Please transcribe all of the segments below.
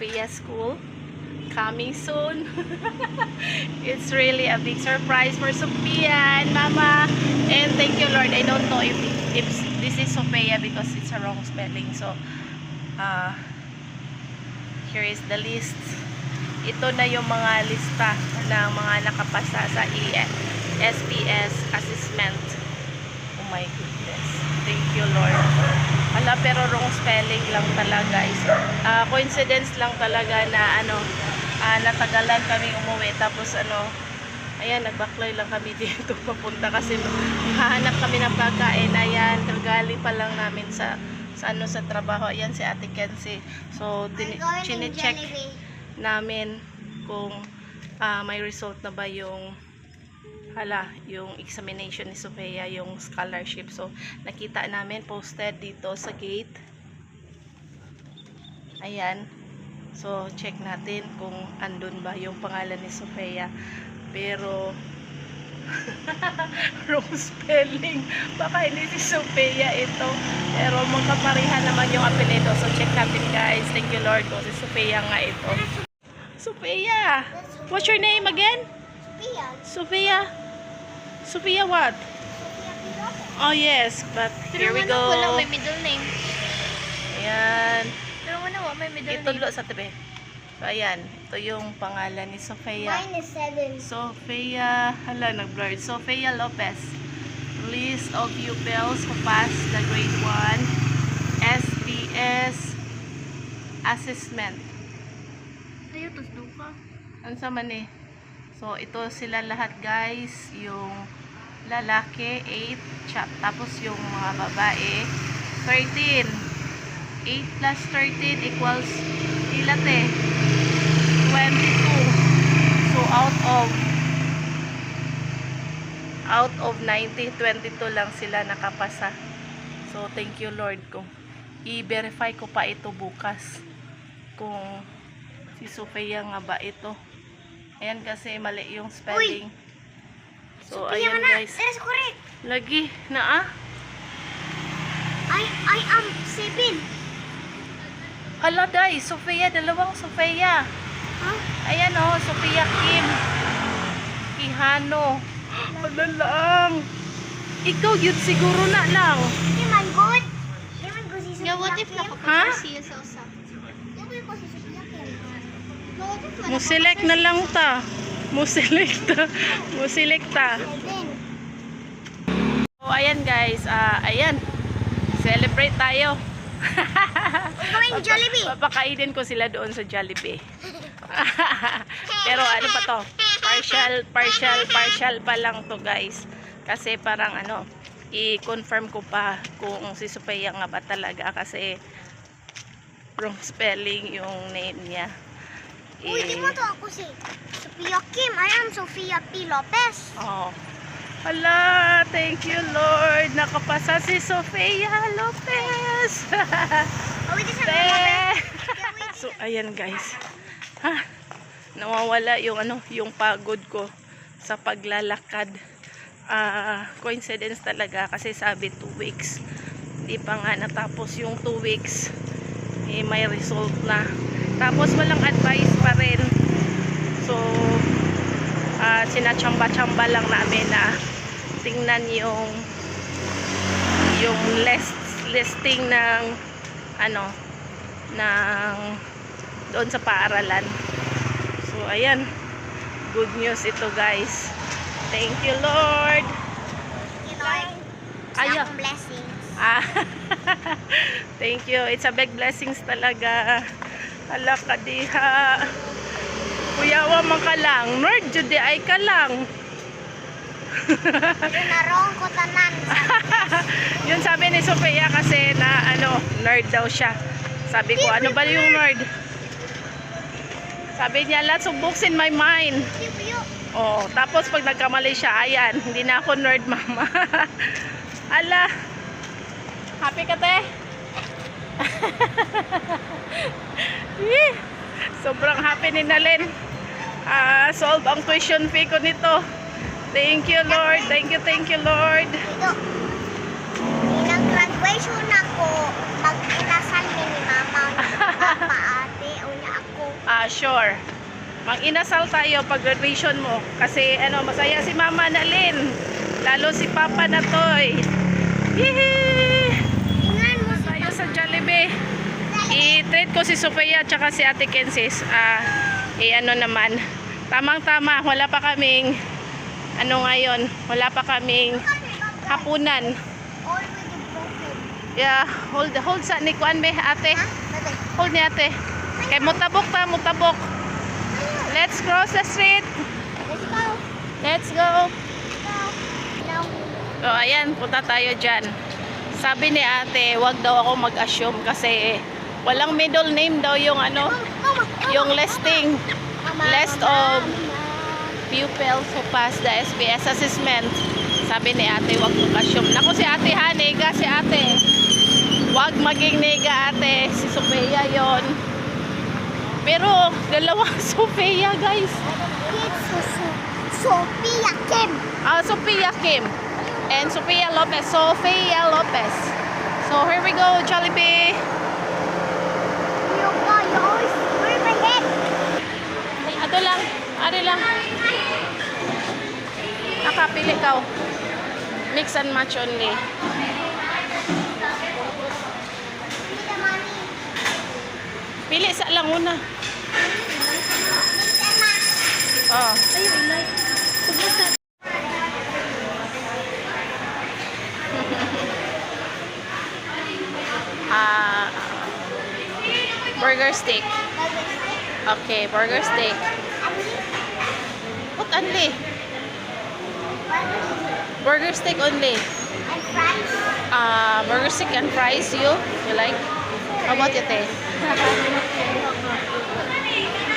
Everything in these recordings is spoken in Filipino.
Sophia School coming soon. It's really a big surprise for Sophia and Mama. And thank you, Lord. I don't know if this is Sophia because it's a wrong spelling. So, here is the list. Ito na yung mga lista ng mga nakapasa sa SPS assessment. Oh my goodness. Thank you, Lord. Ala, pero wrong spelling lang talaga. Coincidence lang talaga na natagalan kami umuwi. Tapos ayan, nagbakloy lang kami dito papunta kasi hahanap kami ng pagkain. Ayan, kagaling pa lang namin sa trabaho. Ayan si Ate Kenzie. So, chine-check namin kung may result na ba yung examination ni Sophia, yung scholarship. So, nakita namin posted dito sa gate. Ayan. So, check natin kung andun ba yung pangalan ni Sophia. Pero, wrong spelling. Baka hindi si Sophia ito. Pero, magkaparihan naman yung apelido. So, check natin guys. Thank you Lord kung si Sophia nga ito. Sophia! What's your name again? Sophia. Sophia what? Oh yes, but here we go. Wala may middle name. Ayan. Pero wala may middle name. Itudlo sa tabi. So ayan, ito yung pangalan ni Sophia. Mine is 7. Sophia, nag-blurred. Sophia Lopez. List of pupils who passed the grade 1 SPS assessment. Ayaw, tusdo ka. Ano sa man eh? So, ito sila lahat guys. Yung lalaki, 8. Tapos yung mga babae, 13. 8 plus 13 equals ilat eh? 22. So, out of 90, 22 lang sila nakapasa. So, thank you Lord. Kung i-verify ko pa ito bukas. Kung si Sophia nga ba ito. Ayan kasi mali yung spelling. So, Sophia ayan na, guys. that is correct. Lagi na I am 7. Hala day, Sophia, dalawang Sophia. Huh? Ayan o, Sophia Kim Quijano. Hala lang. Ikaw yun siguro na lang. Di man good. Di man good si Sophia. What if Ha? siya sa usap? Di man ko si Sophia Kim. Muselect na lang ta. Muselect ta. 7. So, ayan guys. Ayan. Celebrate tayo. Gawin Jollibee. Papakainin ko sila doon sa Jollibee. Pero ano pa to? Partial pa lang to guys. Kasi parang i-confirm ko pa kung si Sophia nga ba talaga kasi wrong spelling yung name niya. Uy, di mo to ako si Sophia Kim. I am Sophia P. Lopez. Oh. Hala, thank you Lord. Nakapasa si Sophia Lopez. Uy, di sa So, ayan guys. Nawawala yung pagod ko sa paglalakad. Coincidence talaga kasi sabi 2 weeks. Hindi pa nga natapos yung 2 weeks. May result na. Tapos walang advice pa rin. So, sinachamba-chamba lang namin na tingnan yung listing ng doon sa paaralan. So ayan, good news ito guys. Thank you Lord. Ayaw. Blessings. Thank you, it's a big blessings talaga. Hala ka diha. Kuyawa man ka lang, Lord judy ay ka lang. Narong ko tanan. Yun sabi ni Sophia kasi na nerd daw siya. Sabi ko, ano ba yung nerd? Sabi niya, lots of books in my mind. Oh, tapos pag nagkamali siya, ayan, hindi na ako nerd, mama. Ala. Happy ka, te? Sobrang happy ni Nalen. Solve ang tuition fee ko nito. Thank you, Lord. Thank you, Lord. Nag-graduation ako. Mag-inasal ni mama, papa, ate. Una ako. sure. Mag-inasal tayo pag graduation mo. Kasi ano, masaya si Mama Nalin. Lalo si Papa na Toy. Yehey! Tingnan mo sa Tayo sa Jollibee. I-treat ko si Sofia tsaka si Ate Kensis. Ano naman. Tamang-tama. Wala pa kaming ano ngayon. Wala pa kaming hapunan. already broken. Yeah, hold sa ni kuan be ate. Ha? Bebe. Hold ni ate. Kay mutabok ta, mutabok. Let's cross the street. Let's go. Let's go. Go. Now. So ayan, punta tayo dyan. Sabi ni ate, wag daw ako mag-assume kasi walang middle name daw yung ano, Mama. yung listing. List of pupils who pass the SPS assessment. Sabi ni ate, wag mag-assume. Naku si ate ha, nega si ate. Wag maging nega ate. Si Sofia yon. Pero dalawang Sofia guys. It's Sophia Kim. Sophia Kim and Sophia Lopez. Sophia Lopez. So here we go, Jollibee. You always wear my head. Ato lang, ano lang. Nakapili ka. Mix and match only. Need the money. Pili sa lang una. Need the money. Oh. Ayun, like. Burger steak. Okay, burger steak. What only? Burger steak only. And fries. Burger steak and fries. You like? How about you, te?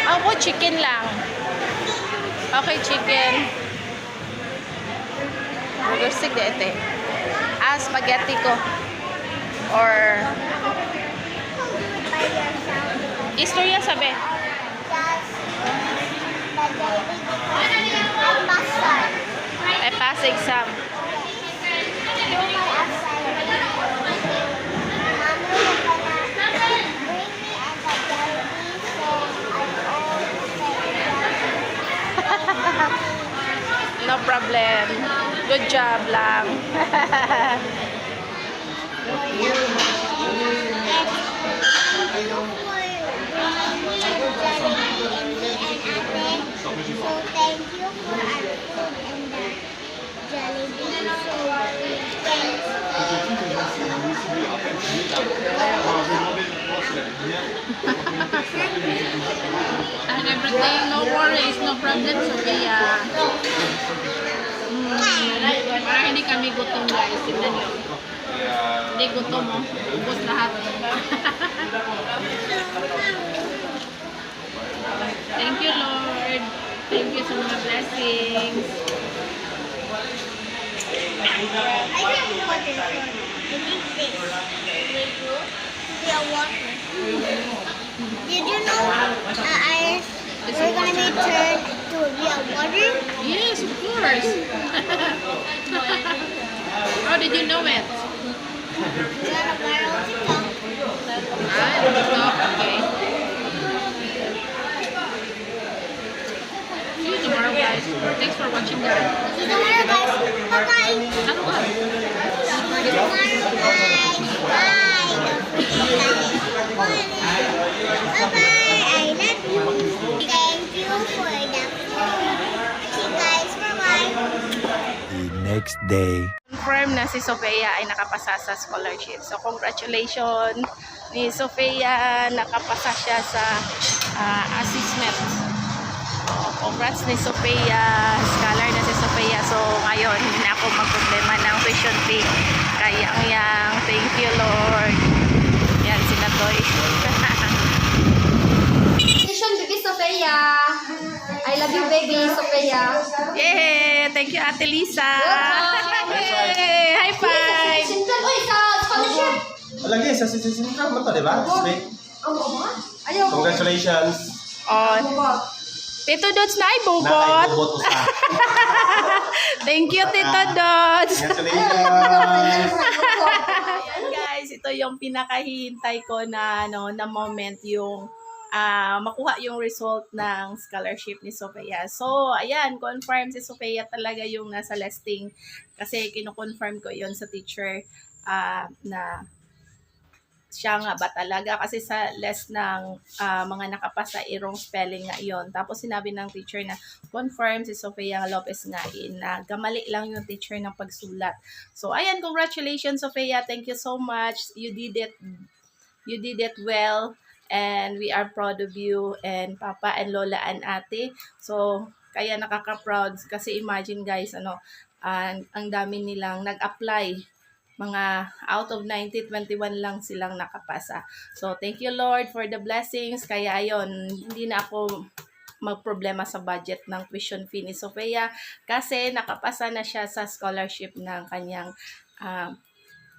Ako, chicken lang. Okay, chicken. Burger steak de, te. Spaghetti ko. Or By yourself. Easter yan, sabi. Just the daily and mustard. I pass exam. Do my assignment. Mommy was gonna bring me and the Jollibee, so I always No problem. Good job lang. So thank you for our food and the Jollibee. So thanks. And everything, no worries, no problem, Sophia. Para hindi kami gutom guys. Tignan nyo. Hindi gutom mo. Ubus lahat. Thank you, Lord. Thank you sa mga blessings. I don't know what this is. I think this. The water. Did you know we're gonna be turned to real water? Yes, of course. How did you know it? It's on a viral TikTok. TikTok. Okay. See you tomorrow, guys. Thanks for watching, guys. See you tomorrow, guys. Bye-bye. Ano ba? See you tomorrow, guys. Bye. Bye-bye. I love you. Thank you for the food. See you guys. Bye-bye. The next day. Confirm na si Sofia ay nakapasa sa scholarship. So, congratulations ni Sofia. Nakapasa siya sa assessment. So, congrats ni Sofia. Scholar na si Sofia. So, ngayon, hindi na ako magproblema ng tuition fee. Kayang-yang. Thank you, Lord. Yan, sinatoy. Congratulations, baby Sophia. I love you, baby Sophia. Yay! Thank you, Ate Lisa. Yay! High five! Sintan, oy, sa scholarship. Lagi, sa sisimula mo to, di ba? Snake. Ayaw. Congratulations. Oh, Tito Dots na ay bubot. Nakaibobot ko sa. Thank you, Tito Dots. Congratulations. Ayan guys, ito yung pinakahihintay ko na na moment yung makuha yung result ng scholarship ni Sophia. So, ayan, confirm si Sophia talaga yung nasa listing kasi kino-confirm ko yon sa teacher na siya nga ba talaga kasi sa list ng mga nakapasa wrong spelling nga yon. Tapos sinabi ng teacher na confirm si Sophia Lopez nga na gamali lang yung teacher ng pagsulat. So ayan, congratulations Sophia, thank you so much. You did it well and we are proud of you and Papa and Lola and Ate. So kaya nakaka-proud kasi imagine guys ang dami nilang nag-apply. Mga out of 90, 21 lang silang nakapasa. So, thank you Lord for the blessings. Kaya ayon, hindi na ako magproblema sa budget ng tuition fee ni Sophia kasi nakapasa na siya sa scholarship ng kanyang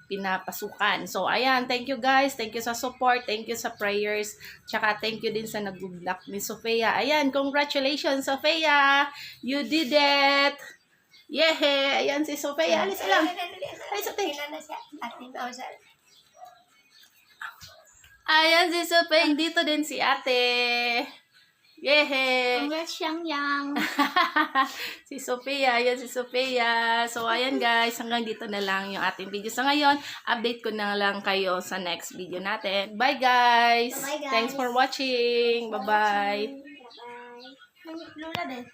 pinapasukan. So, ayan, thank you guys. Thank you sa support. Thank you sa prayers. Tsaka, thank you din sa nag-good luck ni Sophia. Ayan, congratulations Sophia! You did it! Yeah! Ayan si Sophia. Alis lang. Alis Sophia. Ayan si Sophia. Dito din si ate. Yeah! Congrats, Yang. Si Sophia. Ayan si Sophia. So, ayan guys. Hanggang dito na lang yung ating video sa ngayon. Update ko na lang kayo sa next video natin. Bye guys! Bye, guys. Thanks for watching. Bye-bye! Bye-bye. Lola din.